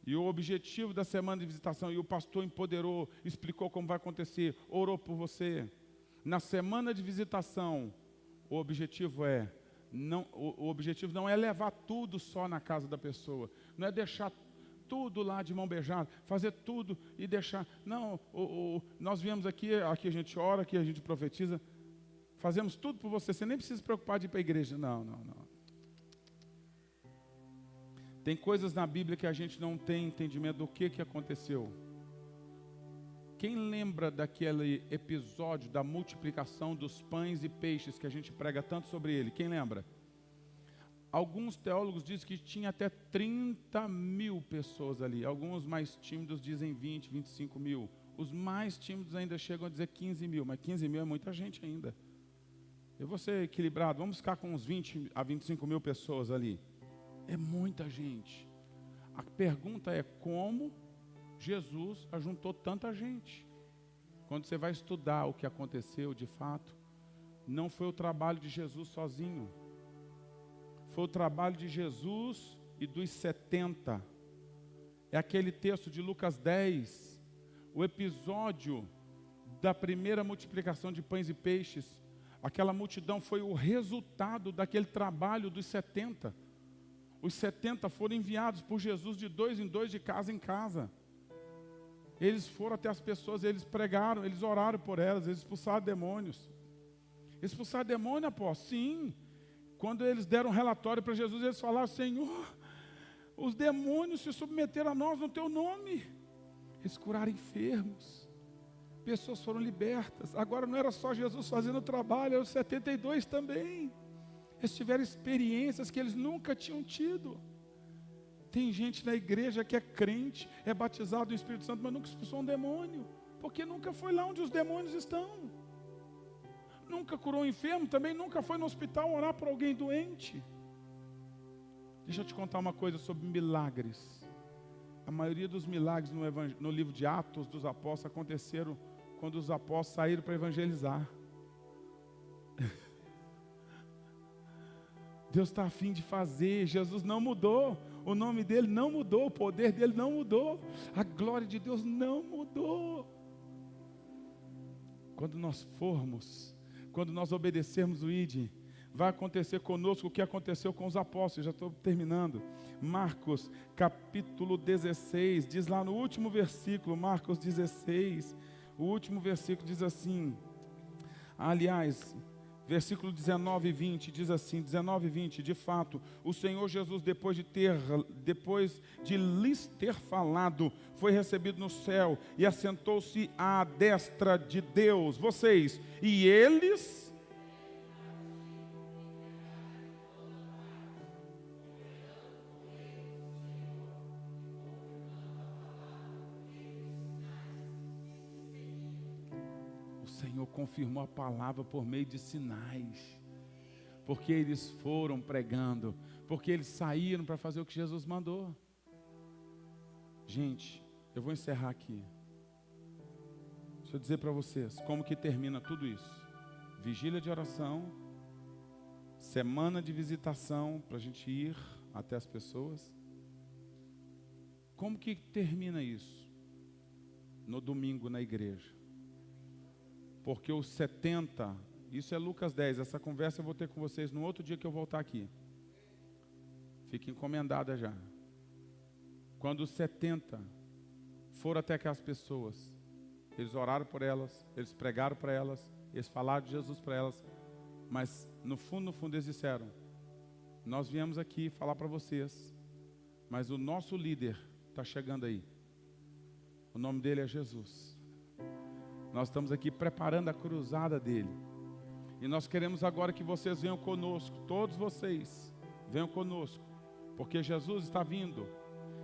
E o objetivo da semana de visitação, e o pastor empoderou, explicou como vai acontecer, orou por você. Na semana de visitação, o objetivo não é levar tudo só na casa da pessoa. Não é deixar tudo lá de mão beijada, fazer tudo e deixar. Não, nós viemos aqui a gente ora, aqui a gente profetiza. Fazemos tudo por você, você nem precisa se preocupar de ir para a igreja. Não. Tem coisas na Bíblia que a gente não tem entendimento do que aconteceu. Quem lembra daquele episódio da multiplicação dos pães e peixes que a gente prega tanto sobre ele? Quem lembra? Alguns teólogos dizem que tinha até 30 mil pessoas ali. Alguns mais tímidos dizem 20, 25 mil. Os mais tímidos ainda chegam a dizer 15 mil. Mas 15 mil é muita gente ainda. Eu vou ser equilibrado. Vamos ficar com uns 20 a 25 mil pessoas ali. É muita gente. A pergunta é como Jesus ajuntou tanta gente. Quando você vai estudar o que aconteceu de fato, não foi o trabalho de Jesus sozinho. Foi o trabalho de Jesus e dos 70. É aquele texto de Lucas 10. O episódio da primeira multiplicação de pães e peixes. Aquela multidão foi o resultado daquele trabalho dos 70. Os 70 foram enviados por Jesus de 2 em 2, de casa em casa. Eles foram até as pessoas, eles pregaram, eles oraram por elas, eles expulsaram demônios. Expulsaram demônio, apóstolo? Sim. Quando eles deram um relatório para Jesus, eles falaram: Senhor, os demônios se submeteram a nós no teu nome. Eles curaram enfermos. Pessoas foram libertas. Agora não era só Jesus fazendo o trabalho, eram os 72 também. Eles tiveram experiências que eles nunca tinham tido. Tem gente na igreja que é crente, é batizado no Espírito Santo, mas nunca expulsou um demônio, porque nunca foi lá onde os demônios estão. Nunca curou um enfermo, também nunca foi no hospital orar por alguém doente. Deixa eu te contar uma coisa sobre milagres. A maioria dos milagres no livro de Atos dos Apóstolos aconteceram quando os apóstolos saíram para evangelizar. Deus está a fim de fazer. Jesus não mudou, o nome dele não mudou, o poder dele não mudou, a glória de Deus não mudou. Quando nós formos, quando nós obedecermos o ID, vai acontecer conosco o que aconteceu com os apóstolos. Já estou terminando. Marcos capítulo 16, diz lá no último versículo, Marcos 16, o último versículo diz assim, aliás, versículo 19 e 20, diz assim, 19 e 20, de fato, o Senhor Jesus, depois de lhes ter falado, foi recebido no céu e assentou-se à destra de Deus. Vocês, e eles... O Senhor confirmou a palavra por meio de sinais, porque eles foram pregando, porque eles saíram para fazer o que Jesus mandou. Gente, eu vou encerrar aqui. Deixa eu dizer para vocês como que termina tudo isso. Vigília de oração, semana de visitação para a gente ir até as pessoas. Como que termina isso? No domingo na igreja. Porque os 70, isso é Lucas 10, essa conversa eu vou ter com vocês no outro dia que eu voltar aqui. Fique encomendada já. Quando os 70 foram até aquelas pessoas, eles oraram por elas, eles pregaram para elas, eles falaram de Jesus para elas, mas no fundo eles disseram: nós viemos aqui falar para vocês, mas o nosso líder está chegando aí. O nome dele é Jesus. Nós estamos aqui preparando a cruzada dele. E nós queremos agora que vocês venham conosco. Todos vocês venham conosco. Porque Jesus está vindo.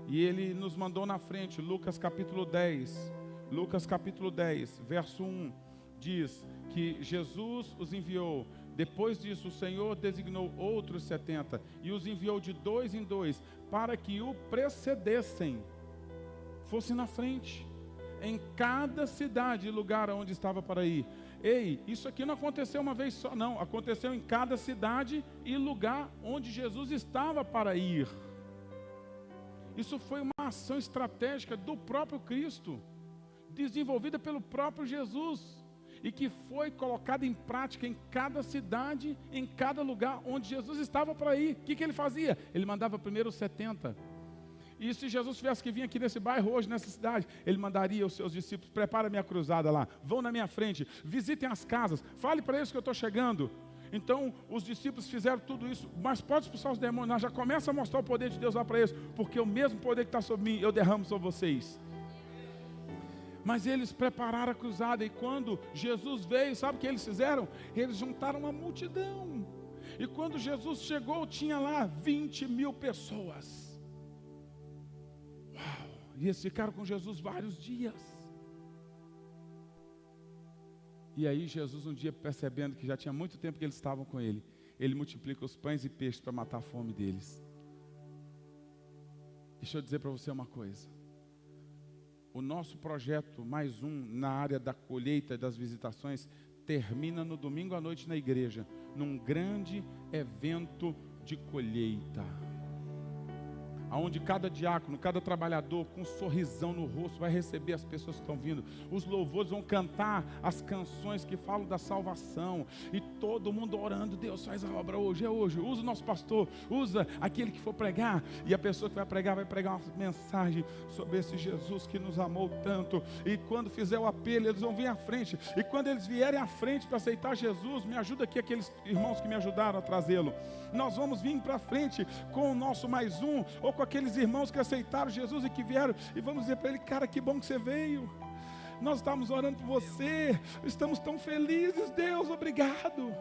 E ele nos mandou na frente. Lucas capítulo 10. Lucas capítulo 10, verso 1. Diz que Jesus os enviou. Depois disso o Senhor designou outros 70. E os enviou de 2 em 2. Para que o precedessem. Fossem na frente. Em cada cidade e lugar onde estava para ir. Ei, isso aqui não aconteceu uma vez só, não. Aconteceu em cada cidade e lugar onde Jesus estava para ir. Isso foi uma ação estratégica do próprio Cristo, desenvolvida pelo próprio Jesus, e que foi colocada em prática em cada cidade, em cada lugar onde Jesus estava para ir. O que ele fazia? Ele mandava primeiro os 70. E se Jesus tivesse que vir aqui nesse bairro hoje, nessa cidade, ele mandaria os seus discípulos: prepara minha cruzada lá, vão na minha frente, visitem as casas, fale para eles que eu estou chegando. Então os discípulos fizeram tudo isso, mas pode expulsar os demônios, já começa a mostrar o poder de Deus lá para eles, porque o mesmo poder que está sobre mim, eu derramo sobre vocês. Mas eles prepararam a cruzada, e quando Jesus veio, sabe o que eles fizeram? Eles juntaram uma multidão, e quando Jesus chegou, tinha lá 20.000 pessoas. E eles ficaram com Jesus vários dias. E aí Jesus um dia, percebendo que já tinha muito tempo que eles estavam com ele, ele multiplica os pães e peixes para matar a fome deles. Deixa eu dizer para você uma coisa. O nosso projeto, mais um, na área da colheita e das visitações, termina no domingo à noite na igreja, num grande evento de colheita. aonde cada diácono, cada trabalhador com um sorrisão no rosto vai receber as pessoas que estão vindo. Os louvores vão cantar as canções que falam da salvação e todo mundo orando. Deus faz a obra hoje, é hoje. Usa o nosso pastor, usa aquele que for pregar, e a pessoa que vai pregar uma mensagem sobre esse Jesus que nos amou tanto. E quando fizer o apelo, eles vão vir à frente, e quando eles vierem à frente para aceitar Jesus, me ajuda aqui aqueles irmãos que me ajudaram a trazê-lo. Nós vamos vir para frente com o nosso mais um, ou com aqueles irmãos que aceitaram Jesus e que vieram, e vamos dizer para ele: cara, que bom que você veio, nós estamos orando por você, estamos tão felizes, Deus, obrigado.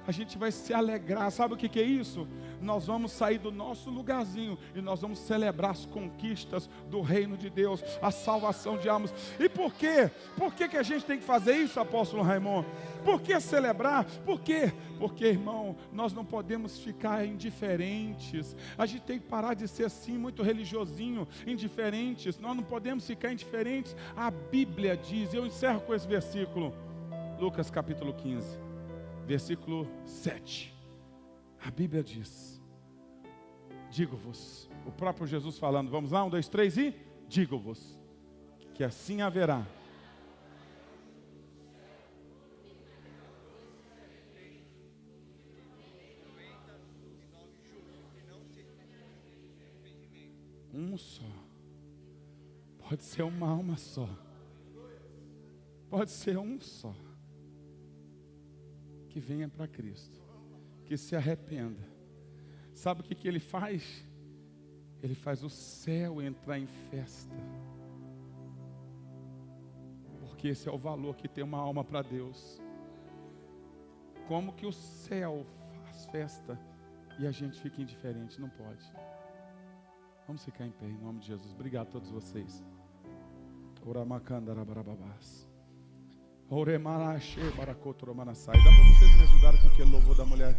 A gente vai se alegrar. Sabe o que é isso? Nós vamos sair do nosso lugarzinho e nós vamos celebrar as conquistas do reino de Deus, a salvação de almas. E por quê? Por que a gente tem que fazer isso, apóstolo Raimundo? Por que celebrar? Por quê? Porque, irmão, nós não podemos ficar indiferentes. A gente tem que parar de ser assim, muito religiosinho, indiferentes. Nós não podemos ficar indiferentes. A Bíblia diz, eu encerro com esse versículo, Lucas capítulo 15, versículo 7. A Bíblia diz: digo-vos, o próprio Jesus falando, vamos lá, 1, 2, 3 e digo-vos, que assim haverá um só, pode ser uma alma só, pode ser um só, que venha para Cristo, que se arrependa. Sabe o que ele faz? Ele faz o céu entrar em festa, porque esse é o valor que tem uma alma para Deus. Como que o céu faz festa e a gente fica indiferente? Não pode. Vamos ficar em pé em nome de Jesus. Obrigado a todos vocês. Oramacandarabarababás. Dá para vocês me ajudarem com aquele louvor da mulher?